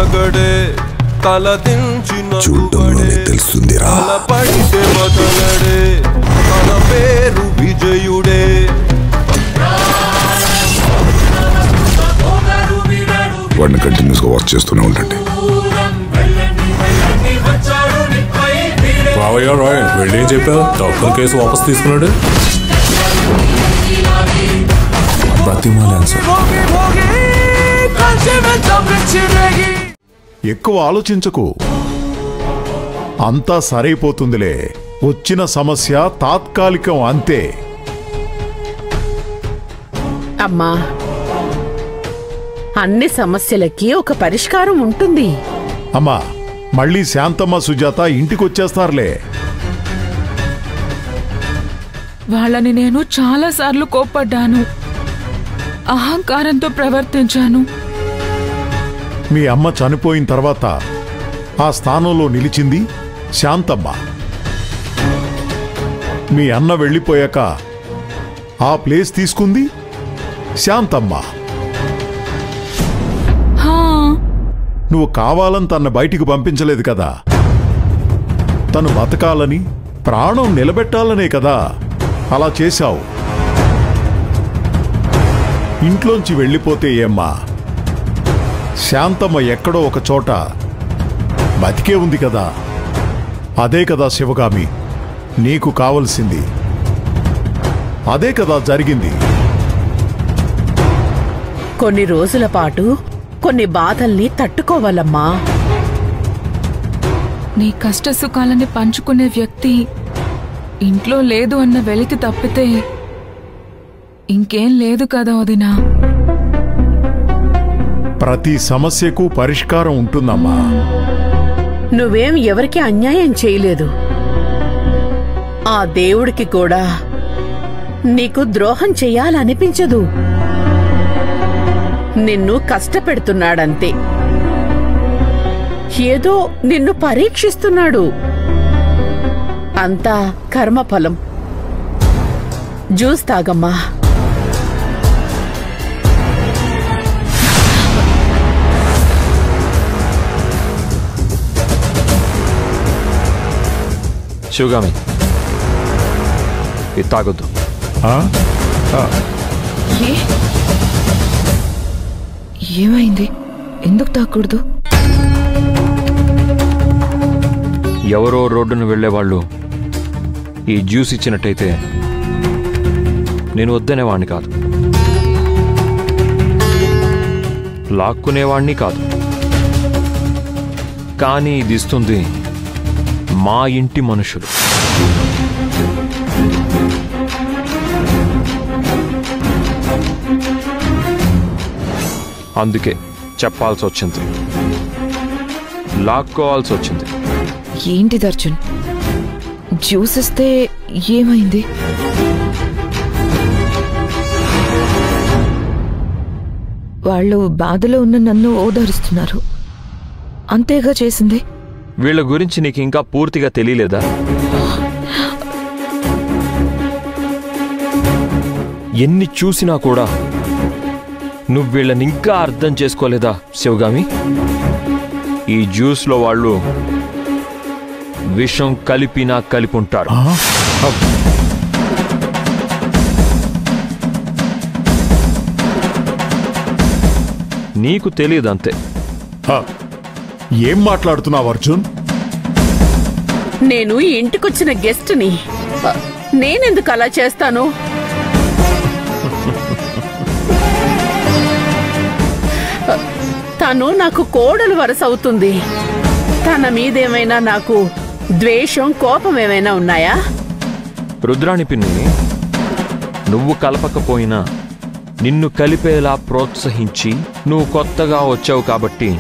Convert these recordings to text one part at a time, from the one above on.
అతగడే తలదించిన చూడటంలోనే తెలుస్తుందిరా పడితే వదలడే తన పేరు విజయుడే వాడిని కంటిన్యూస్గా వర్క్ చేస్తూనే ఉండండి. వెళ్ళేం చెప్పావు? తక్కువ కేసు వాపస్ తీసుకున్నాడు. ఎక్కువ ఆలోచించకు, అంతా సరైపోతుందిలే. వచ్చిన సమస్య తాత్కాలికం అంతే. అమ్మా, అన్ని సమస్యలకి ఒక పరిష్కారం ఉంటుంది. అమ్మా, మళ్ళీ శాంతమ్మ సుజాత ఇంటికొచ్చేస్తారులే. వాళ్ళని నేను చాలాసార్లు కోప్పడ్డాను, అహంకారంతో ప్రవర్తించాను. మీ అమ్మ చనిపోయిన తర్వాత ఆ స్థానంలో నిలిచింది శాంతమ్మ. మీ అన్న వెళ్ళిపోయాక ఆ ప్లేస్ తీసుకుంది శాంతమ్మ. నువ్వు కావాలని తన బయటికి పంపించలేదు కదా, తను బతకాలని ప్రాణం నిలబెట్టాలనే కదా అలా చేశావు. ఇంట్లోంచి వెళ్ళిపోతే ఏమ్మా, శాంతమ్మ ఎక్కడో ఒక చోట బతికే ఉంది కదా. అదే కదా శివగామి నీకు కావలసింది, అదే కదా జరిగింది. కొన్ని రోజుల పాటు కొన్ని బాధల్ని తట్టుకోవాలమ్మా. నీ కష్ట సుఖాలని పంచుకునే వ్యక్తి ఇంట్లో లేదు అన్న వెలితి తప్పితే ఇంకేం లేదు కదా వదినా. ప్రతి సమస్యకు పరిష్కారం ఉంటుందమ్మా. నువ్వేం ఎవరికి అన్యాయం చేయలేదు. ఆ దేవుడికి కూడా నీకు ద్రోహం చెయ్యాలనిపించదు. నిన్ను కష్టపెడుతున్నాడంతే. ఏదో నిన్ను పరీక్షిస్తున్నాడు. అంతా కర్మఫలం. జ్యూస్ తాగమ్మా. శివగామి, ఇది తాగొద్దు. ఏమైంది? ఎందుకు తాగకూడదు? ఎవరో రోడ్డును వెళ్లేవాళ్ళు ఈ జ్యూస్ ఇచ్చినట్టయితే నేను వద్దనేవాణ్ణి కాదు, లాక్కునేవాణ్ణి కాదు. కానీ ఇది ఇస్తుంది మా ఇంటి మనుషులు. అందుకే చెప్పాల్సి వచ్చింది, లాక్కోవాల్సి వచ్చింది. ఏంటిది అర్జున్? జ్యూస్ ఇస్తే ఏమైంది? వాళ్ళు బాధలో ఉన్న నన్ను ఓదారుస్తున్నారు, అంతేగా చేసింది. వీళ్ళ గురించి నీకు ఇంకా పూర్తిగా తెలియలేదా? ఎన్ని చూసినా కూడా నువ్వు వీళ్ళని ఇంకా అర్థం చేసుకోలేదా శివగామి? ఈ జ్యూస్లో వాళ్ళు విషం కలిపినా కలిపుంటారు. నీకు తెలియదంతే. ఏం మాట్లాడుతున్నావు అర్జున్? నేను ఇంటికొచ్చిన గెస్ట్ని, నేనెందుకు అలా చేస్తాను? తను నాకు కోడలు వరస అవుతుంది. తన మీదేమైనా నాకు ద్వేషం, కోపం ఏమైనా ఉన్నాయా? రుద్రాణి పిన్ని, నువ్వు కలపకపోయినా నిన్ను కలిపేలా ప్రోత్సహించి నువ్వు కొత్తగా వచ్చావు కాబట్టి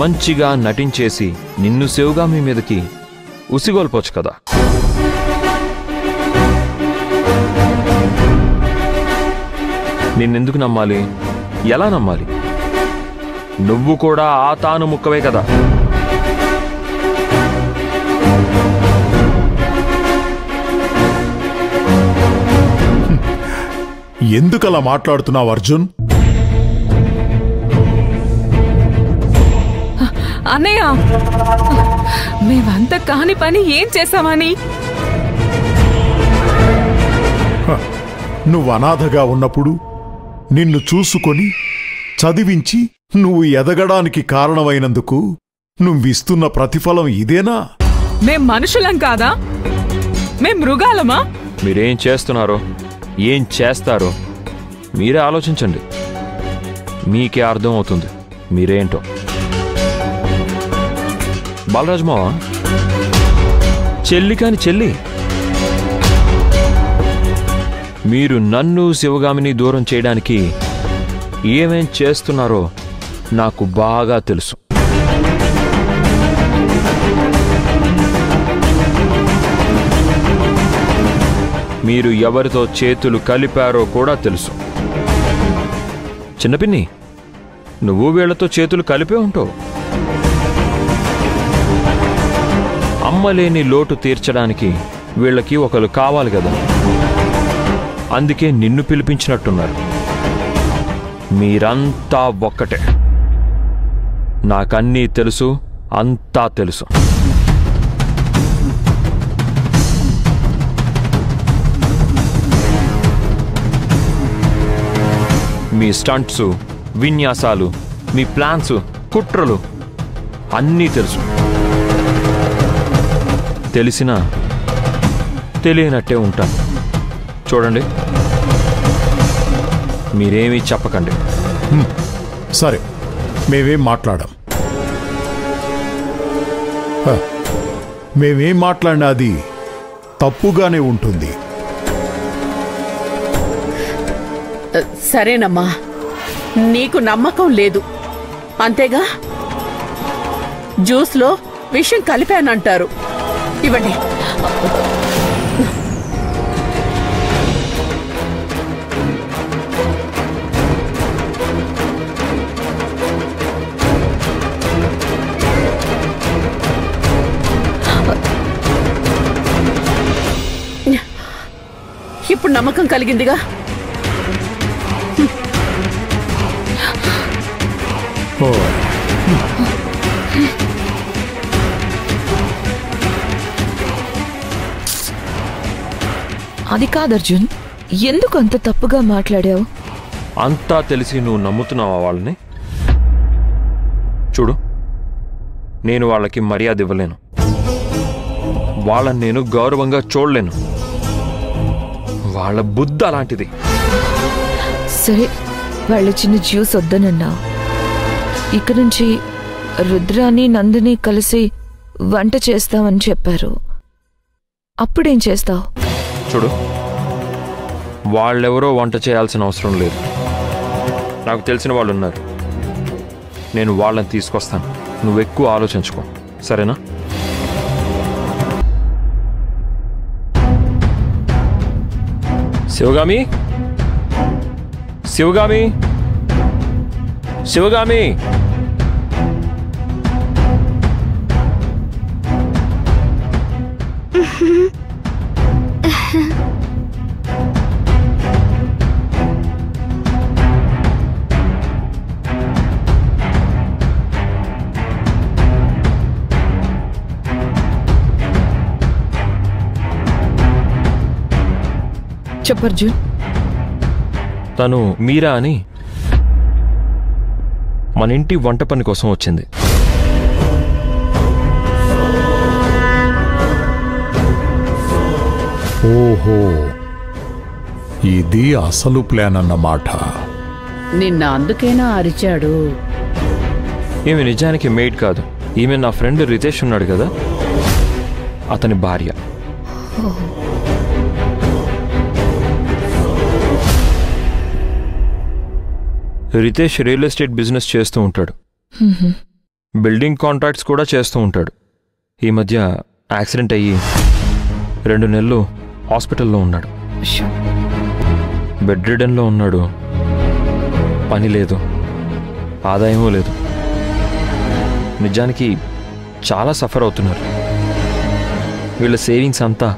మంచిగా నటించేసి నిన్ను శివగామి మీదకి ఉసిగొల్పొచ్చు కదా. నిన్నెందుకు నమ్మాలి? ఎలా నమ్మాలి? నువ్వు కూడా ఆ తాను ముక్కవే కదా. ఎందుకలా మాట్లాడుతున్నావు అర్జున్? అన్నయ్య, మేమంతా కాని పని ఏం చేశామని? నువ్వు అనాథగా ఉన్నప్పుడు నిన్ను చూసుకొని చదివించి నువ్వు ఎదగడానికి కారణమైనందుకు నువ్విస్తున్న ప్రతిఫలం ఇదేనా? మేం మనుషులం కాదా? మేం మృగాలమా? మీరేం చేస్తున్నారో ఏం చేస్తారో మీరే ఆలోచించండి. మీకే అర్థం అవుతుంది మీరేంటో. బాలరాజమావ, చెల్లి కాని చెల్లి, మీరు నన్ను శివగామిని దూరం చేయడానికి ఏమేం చేస్తున్నారో నాకు బాగా తెలుసు. మీరు ఎవరితో చేతులు కలిపారో కూడా తెలుసు. చిన్నపిన్ని, నువ్వు వీళ్లతో చేతులు కలిపే ఉంటావు. అమ్మలేని లోటు తీర్చడానికి వీళ్ళకి ఒకరు కావాలి కదా, అందుకే నిన్ను పిలిపించినట్టున్నారు. మీరంతా ఒక్కటే. నాకన్నీ తెలుసు, అంతా తెలుసు. మీ స్టంట్స్, విన్యాసాలు, మీ ప్లాన్స్, కుట్రలు అన్నీ తెలుసు. తెలిసినా తెలియనట్టే ఉంటాను. చూడండి, మీరేమీ చెప్పకండి. సరే, మేమేం మాట్లాడాం. మేమేం మాట్లాడినా అది తప్పుగానే ఉంటుంది. సరేనమ్మా, నీకు నమ్మకం లేదు అంతేగా? జ్యూస్లో విషం కలిపానంటారు. ఇవ్వండి. ఇప్పుడు నమ్మకం కలిగిందిగా? అది కాదు అర్జున్, ఎందుకు అంత తప్పుగా మాట్లాడావు? అంతా తెలిసి నువ్వు నమ్ముతున్నావా వాళ్ళని? చూడు, నేను వాళ్ళకి మర్యాద ఇవ్వలేను. వాళ్ళని నేను గౌరవంగా చూడలేను. వాళ్ళ బుద్ధి అలాంటిది. సరే, వాళ్ళు చిన్న జ్యూస్ వద్దనన్నావు. ఇక నుంచి రుద్రాని నందిని కలిసి వంట చేస్తామని చెప్పారు. అప్పుడేం చేస్తావు? చూడు, వాళ్ళెవరో వంట చేయాల్సిన అవసరం లేదు. నాకు తెలిసిన వాళ్ళు ఉన్నారు. నేను వాళ్ళని తీసుకొస్తాను. నువ్వు ఎక్కువ ఆలోచించుకో, సరేనా? శివగామి, శివగామి, శివగామి. చెప్పర్జున్. తను మీరా అని మన ఇంటి వంట పని కోసం వచ్చింది. ఓహో, ఇది అసలు ప్లాన్ అన్నమాట. నిన్న అందుకేనా అరిచాడు? ఈమె నిజానికి మెయిడ్ కాదు. ఈమె నా ఫ్రెండ్ రితేష్ ఉన్నాడు కదా, అతని భార్య. రితేష్ రియల్ ఎస్టేట్ బిజినెస్ చేస్తూ ఉంటాడు. బిల్డింగ్ కాంట్రాక్ట్స్ కూడా చేస్తూ ఉంటాడు. ఈ మధ్య యాక్సిడెంట్ అయ్యి 2 నెలలు హాస్పిటల్లో ఉన్నాడు. బెడ్ రిడన్లో ఉన్నాడు. పని లేదు, ఆదాయమూ లేదు. నిజానికి చాలా సఫర్ అవుతున్నారు. వీళ్ళ సేవింగ్స్ అంతా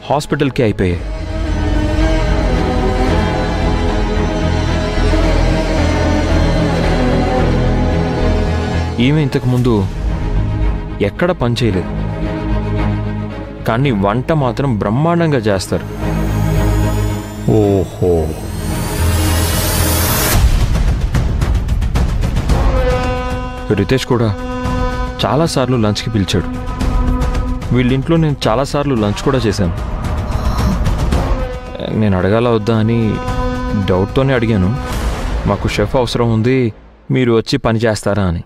హాస్పిటల్కే అయిపోయాయి. ఈమె ఇంతకుముందు ఎక్కడ పని చేయలేదు, కానీ వంట మాత్రం బ్రహ్మాండంగా చేస్తారు. ఓహో, రితేష్ కూడా చాలాసార్లు లంచ్కి పిలిచాడు. వీళ్ళింట్లో నేను చాలాసార్లు లంచ్ కూడా చేశాను. నేను అడగాల వద్దా అని డౌట్తోనే అడిగాను. మాకు షెఫ్ అవసరం ఉంది, మీరు వచ్చి పని చేస్తారా అని.